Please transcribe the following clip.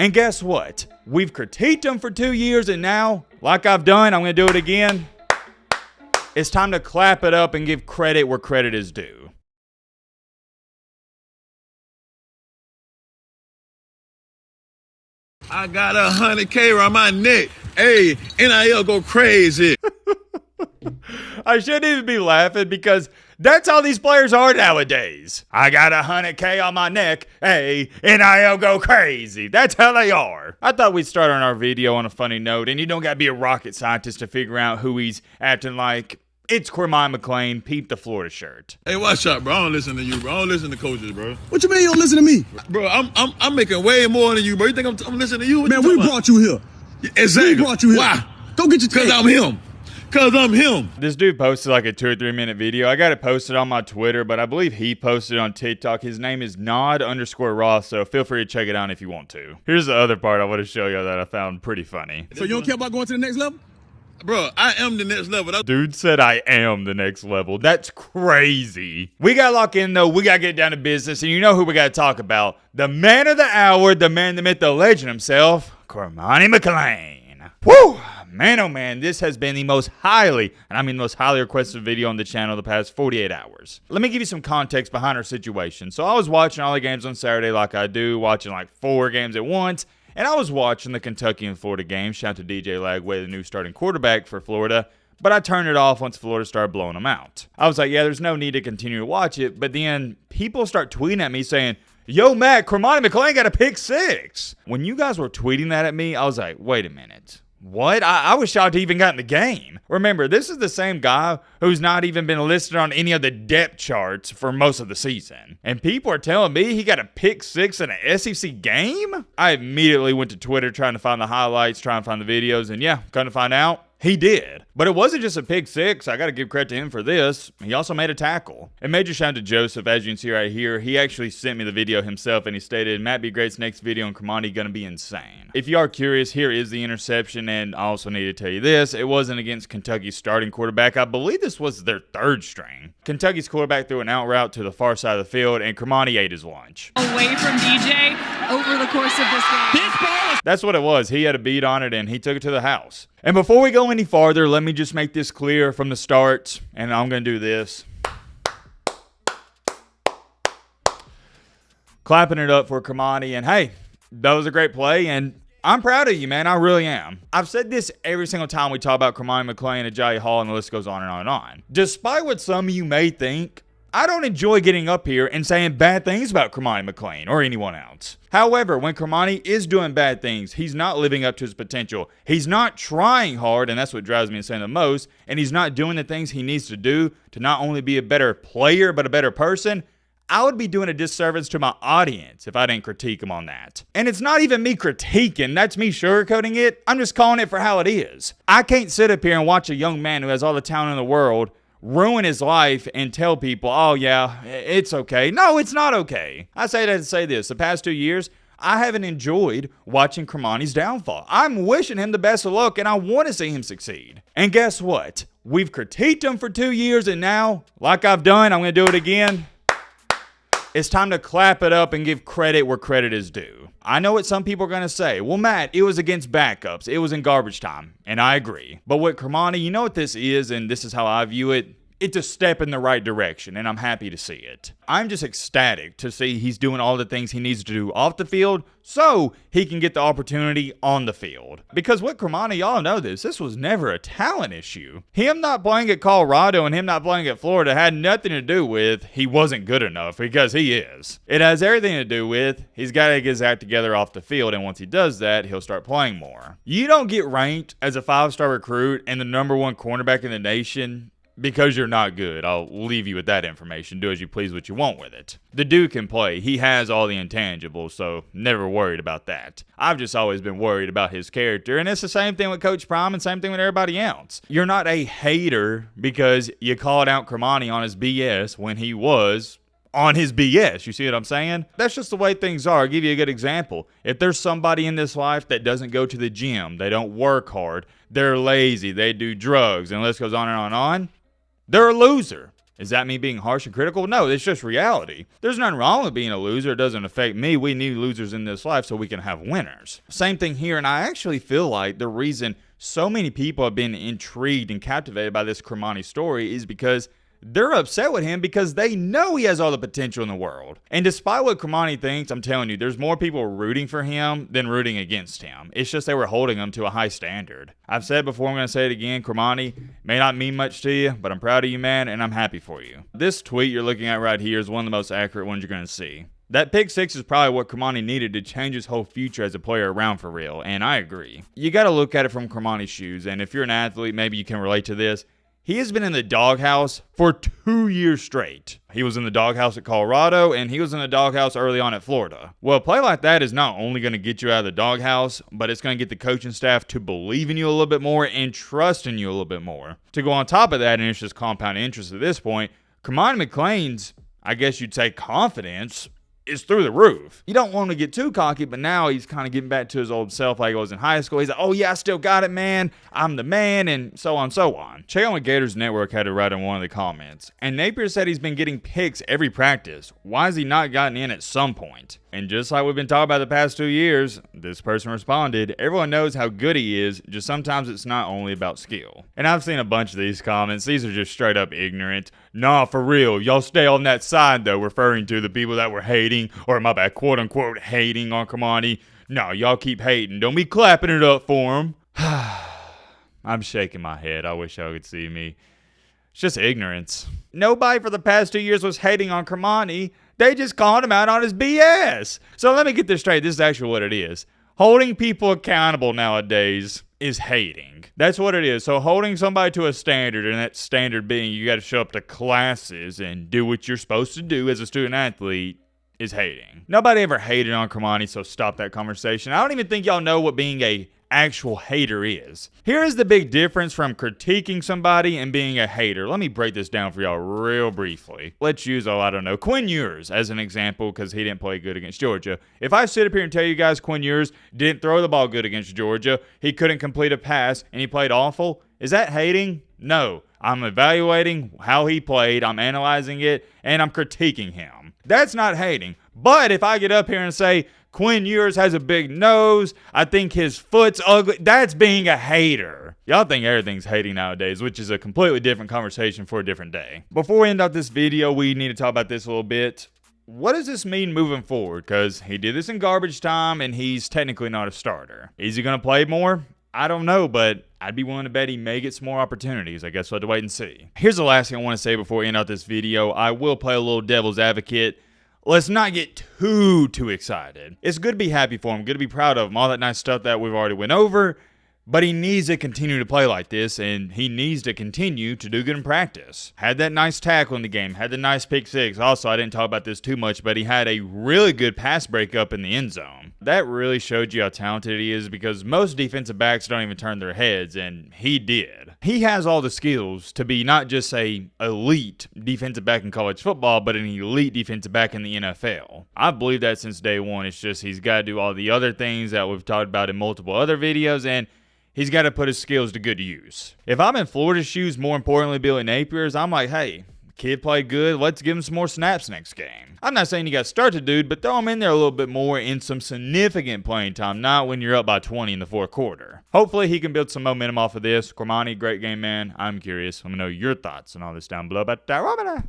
And guess what? We've critiqued him for 2 years, and now, like I've done, I'm going to do it again. It's time to clap it up and give credit where credit is due. I got 100K around my neck. Hey, NIL go crazy. I shouldn't even be laughing because that's how these players are nowadays. I got 100K on my neck. Hey, NIL go crazy. That's how they are. I thought we'd start on our video on a funny note, and you don't got to be a rocket scientist to figure out who he's acting like. It's Cormani McClain, peep the Florida shirt. Hey, watch out, bro. I don't listen to you, bro. I don't listen to coaches, bro. What you mean you don't listen to me? Bro, I'm making way more than you, bro. You think I'm listening to you? What Man, you we brought you here. Exactly. We brought you here. Why? Go get your Because tape. I'm him. Because I'm him. This dude posted like a 2 or 3 minute video. I got it posted on my Twitter, but I believe he posted it on TikTok. His name is Nod_Ross, so feel free to check it out if you want to. Here's the other part I want to show you that I found pretty funny. So you don't care about going to the next level? Bro, I am the next level. Dude said I am the next level. That's crazy. We got to lock in, though. We got to get down to business, and you know who we got to talk about. The man of the hour, the man, the myth, the legend himself, Cormani McClain. Woo! Man, oh man, this has been the most highly, and I mean most highly requested video on the channel the past 48 hours. Let me give you some context behind our situation. So I was watching all the games on Saturday like I do, watching like 4 games at once, and I was watching the Kentucky and Florida game. Shout out to DJ Lagway, the new starting quarterback for Florida, but I turned it off once Florida started blowing them out. I was like, yeah, there's no need to continue to watch it, but then people start tweeting at me saying, yo, Matt, Cormani McClain got a pick 6. When you guys were tweeting that at me, I was like, wait a minute. What? I was shocked he even got in the game. Remember, this is the same guy who's not even been listed on any of the depth charts for most of the season. And people are telling me he got a pick 6 in an SEC game? I immediately went to Twitter trying to find the highlights, trying to find the videos, and yeah, come to find out, he did. But it wasn't just a pick 6. I got to give credit to him for this. He also made a tackle. And major shout out to Joseph, as you can see right here. He actually sent me the video himself, and he stated, Matt B. Great's next video on Cormani going to be insane. If you are curious, here is the interception, and I also need to tell you this. It wasn't against Kentucky's starting quarterback. I believe this was their 3rd string. Kentucky's quarterback threw an out route to the far side of the field, and Cormani ate his lunch. Away from DJ over the course of this game. That's what it was. He had a beat on it, and he took it to the house. And before we go any farther, let me just make this clear from the start, and I'm going to do this. Clapping it up for Cormani, and hey, that was a great play, and I'm proud of you, man. I really am. I've said this every single time we talk about Cormani McClain and Jai Hall, and the list goes on and on and on. Despite what some of you may think, I don't enjoy getting up here and saying bad things about Cormani McClain or anyone else. However, when Cormani is doing bad things, he's not living up to his potential. He's not trying hard, and that's what drives me insane the most, and he's not doing the things he needs to do to not only be a better player, but a better person. I would be doing a disservice to my audience if I didn't critique him on that. And it's not even me critiquing, that's me sugarcoating it. I'm just calling it for how it is. I can't sit up here and watch a young man who has all the talent in the world ruin his life and tell people, oh yeah, it's okay. No, it's not okay. I say that to say this. The past 2 years, I haven't enjoyed watching Cormani's downfall. I'm wishing him the best of luck, and I want to see him succeed. And guess what? We've critiqued him for 2 years, and now, like I've done, I'm going to do it again. It's time to clap it up and give credit where credit is due. I know what some people are going to say. Well, Matt, it was against backups. It was in garbage time. And I agree. But with Cormani, you know what this is, and this is how I view it. It's a step in the right direction, and I'm happy to see it. I'm just ecstatic to see he's doing all the things he needs to do off the field so he can get the opportunity on the field. Because with Cormani, y'all know this was never a talent issue. Him not playing at Colorado and him not playing at Florida had nothing to do with he wasn't good enough, because he is. It has everything to do with he's got to get his act together off the field, and once he does that, he'll start playing more. You don't get ranked as a 5-star recruit and the #1 cornerback in the nation because you're not good. I'll leave you with that information. Do as you please what you want with it. The dude can play. He has all the intangibles, so never worried about that. I've just always been worried about his character, and it's the same thing with Coach Prime and same thing with everybody else. You're not a hater because you called out Cormani on his BS when he was on his BS. You see what I'm saying? That's just the way things are. I'll give you a good example. If there's somebody in this life that doesn't go to the gym, they don't work hard, they're lazy, they do drugs, and the list goes on and on and on, they're a loser. Is that me being harsh and critical? No, it's just reality. There's nothing wrong with being a loser. It doesn't affect me. We need losers in this life so we can have winners. Same thing here, and I actually feel like the reason so many people have been intrigued and captivated by this Cormani story is because they're upset with him because they know he has all the potential in the world. And despite what Cormani thinks, I'm telling you, there's more people rooting for him than rooting against him. It's just they were holding him to a high standard. I've said before, I'm going to say it again, Cormani may not mean much to you, but I'm proud of you, man, and I'm happy for you. This tweet you're looking at right here is one of the most accurate ones you're going to see. That pick six is probably what Cormani needed to change his whole future as a player around for real, and I agree. You got to look at it from Cormani's shoes, and if you're an athlete, maybe you can relate to this. He has been in the doghouse for 2 years straight. He was in the doghouse at Colorado, and he was in the doghouse early on at Florida. Well, a play like that is not only going to get you out of the doghouse, but it's going to get the coaching staff to believe in you a little bit more and trust in you a little bit more. To go on top of that, and it's just compound interest at this point, Cormani McClain's, I guess you'd say, confidence is through the roof. You don't want to get too cocky, but now he's kind of getting back to his old self like he was in high school. He's like, oh yeah, I still got it, man. I'm the man, and so on and so on. Check out what Gators Network had to write in one of the comments. And Napier said he's been getting picks every practice. Why has he not gotten in at some point? And just like we've been talking about the past 2 years, this person responded, everyone knows how good he is, just sometimes it's not only about skill. And I've seen a bunch of these comments. These are just straight up ignorant. Nah, for real, y'all stay on that side though, referring to the people that were hating, or my bad, quote unquote, hating on Cormani. No, y'all keep hating. Don't be clapping it up for him. I'm shaking my head. I wish y'all could see me. It's just ignorance. Nobody for the past 2 years was hating on Cormani. They just called him out on his BS. So let me get this straight. This is actually what it is. Holding people accountable nowadays is hating. That's what it is. So holding somebody to a standard, and that standard being you got to show up to classes and do what you're supposed to do as a student athlete, is hating. Nobody ever hated on Cormani, so stop that conversation. I don't even think y'all know what being a actual hater is. Here is the big difference from critiquing somebody and being a hater. Let me break this down for y'all real briefly. Let's use, Quinn Ewers as an example because he didn't play good against Georgia. If I sit up here and tell you guys Quinn Ewers didn't throw the ball good against Georgia, he couldn't complete a pass, and he played awful, is that hating? No. I'm evaluating how he played, I'm analyzing it, and I'm critiquing him. That's not hating. But if I get up here and say, Quinn Ewers has a big nose, I think his foot's ugly, that's being a hater. Y'all think everything's hating nowadays, which is a completely different conversation for a different day. Before we end up this video, we need to talk about this a little bit. What does this mean moving forward? Because he did this in garbage time, and he's technically not a starter. Is he going to play more? I don't know, but I'd be willing to bet he may get some more opportunities. I guess we'll have to wait and see. Here's the last thing I want to say before we end out this video. I will play a little devil's advocate. Let's not get too excited. It's good to be happy for him, good to be proud of him, all that nice stuff that we've already went over. But he needs to continue to play like this, and he needs to continue to do good in practice. Had that nice tackle in the game, had the nice pick six. Also, I didn't talk about this too much, but he had a really good pass breakup in the end zone. That really showed you how talented he is because most defensive backs don't even turn their heads, and he did. He has all the skills to be not just a elite defensive back in college football, but an elite defensive back in the NFL. I've believed that since day one. It's just he's got to do all the other things that we've talked about in multiple other videos, and he's got to put his skills to good use. If I'm in Florida's shoes, more importantly Billy Napier's, I'm like, hey, kid played good. Let's give him some more snaps next game. I'm not saying you got to start the dude, but throw him in there a little bit more in some significant playing time, not when you're up by 20 in the fourth quarter. Hopefully he can build some momentum off of this. Cormani, great game, man. I'm curious. Let me know your thoughts on all this down below. But